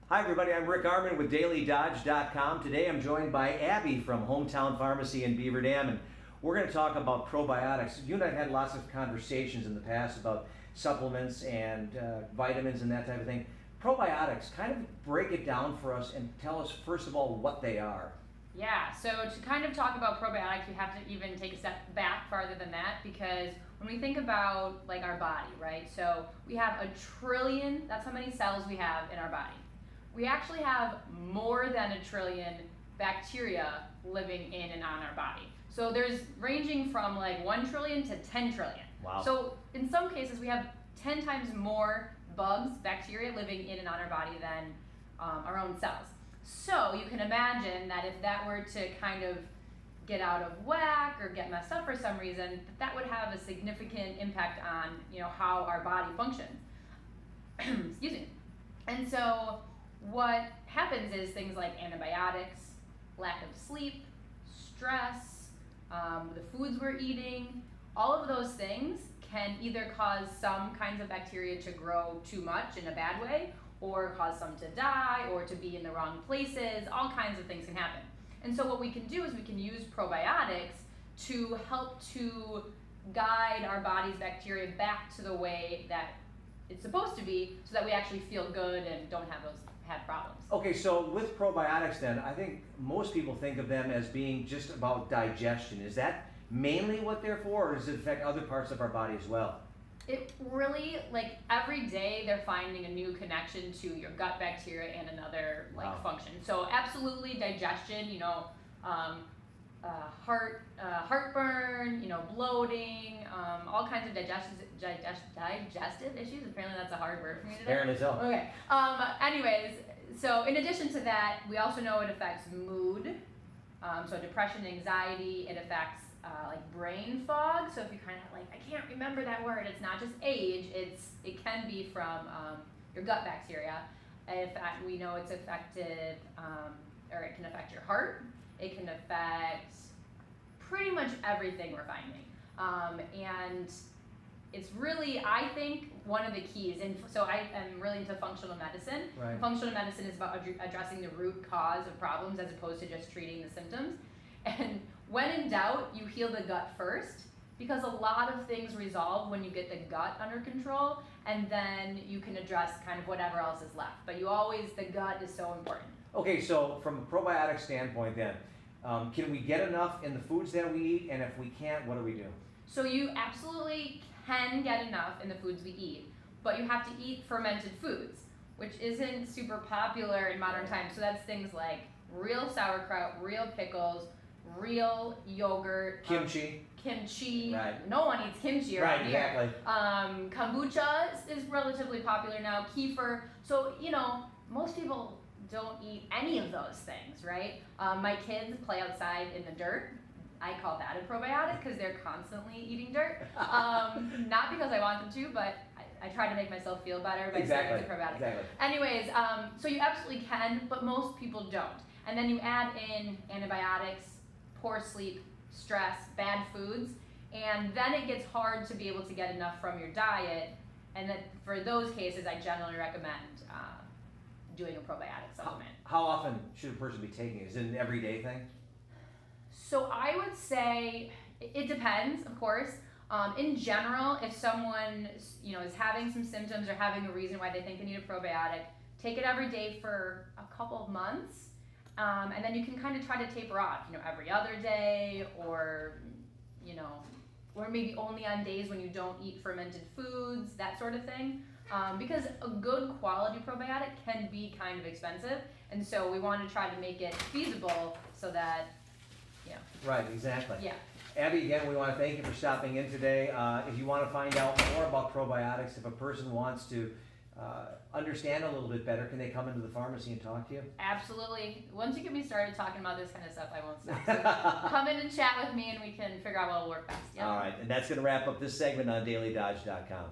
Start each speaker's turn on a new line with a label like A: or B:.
A: Hi everybody, I'm Rick Arman with DailyDodge.com. Today I'm joined by Abby from Hometown Pharmacy in Beaver Dam, and we're going to talk about probiotics. You and I have had lots of conversations in the past about supplements and vitamins and that type of thing. Probiotics, kind of break it down for us and tell us first of all what they are.
B: Yeah, so to kind of talk about probiotics, we have to even take a step back farther than that, because when we think about like our body, right? So we have 1 trillion, that's how many cells we have in our body. We actually have more than 1 trillion bacteria living in and on our body. So there's ranging from like 1 trillion to 10 trillion.
A: Wow.
B: So in some cases we have 10 times more bugs, bacteria living in and on our body than our own cells. So you can imagine that if that were to kind of get out of whack or get messed up for some reason, that would have a significant impact on, how our body functions. Excuse me. And so what happens is things like antibiotics, lack of sleep, stress, the foods we're eating, all of those things can either cause some kinds of bacteria to grow too much in a bad way, or cause some to die, or to be in the wrong places. All kinds of things can happen. And so what we can do is we can use probiotics to help to guide our body's bacteria back to the way that it's supposed to be, so that we actually feel good and don't have problems.
A: Okay, so with probiotics then, I think most people think of them as being just about digestion. Is that mainly what they're for, or does it affect other parts of our body as well?
B: It really, like every day they're finding a new connection to your gut bacteria and another function. So absolutely digestion, heartburn, bloating, all kinds of digestive issues. Apparently that's a hard word for me today.
A: Apparently so.
B: Okay. Anyways, so in addition to that, we also know it affects mood. So depression, anxiety, it affects like brain fog. So if you kind of like, I can't remember that word, it's not just age, it can be from your gut bacteria. In fact, we know it's affected, or it can affect your heart. It can affect pretty much everything we're finding. And it's really, I think, one of the keys. And so I am really into functional medicine.
A: Right.
B: Functional medicine is about addressing the root cause of problems as opposed to just treating the symptoms. And when in doubt, you heal the gut first, because a lot of things resolve when you get the gut under control, and then you can address kind of whatever else is left. But the gut is so important.
A: Okay, so from a probiotic standpoint then, can we get enough in the foods that we eat, and if we can't, what do we do?
B: So you absolutely can get enough in the foods we eat, but you have to eat fermented foods, which isn't super popular in modern times. So that's things like real sauerkraut, real pickles, real yogurt,
A: Kimchi.
B: Right. No one eats kimchi around here.
A: Exactly.
B: Kombucha is relatively popular now. Kefir. So most people don't eat any of those things, right? My kids play outside in the dirt. I call that a probiotic because they're constantly eating dirt. Not because I want them to, but I try to make myself feel better by saying it's a probiotic.
A: Exactly.
B: Anyways, so you absolutely can, but most people don't. And then you add in antibiotics, poor sleep, stress, bad foods, and then it gets hard to be able to get enough from your diet. And then for those cases, I generally recommend doing a probiotic supplement.
A: How often should a person be taking it? Is it an everyday thing?
B: So I would say it depends, of course. In general, if someone is having some symptoms or having a reason why they think they need a probiotic, take it every day for a couple of months, and then you can kind of try to taper off, every other day, or maybe only on days when you don't eat fermented foods, that sort of thing. Because a good quality probiotic can be kind of expensive, and so we want to try to make it feasible so that.
A: Right, exactly.
B: Yeah.
A: Abby, again, we want to thank you for stopping in today. If you want to find out more about probiotics, if a person wants to understand a little bit better, can they come into the pharmacy and talk to you?
B: Absolutely. Once you get me started talking about this kind of stuff, I won't stop. So come in and chat with me, and we can figure out what will work best. Yep.
A: All right, and that's going to wrap up this segment on DailyDodge.com.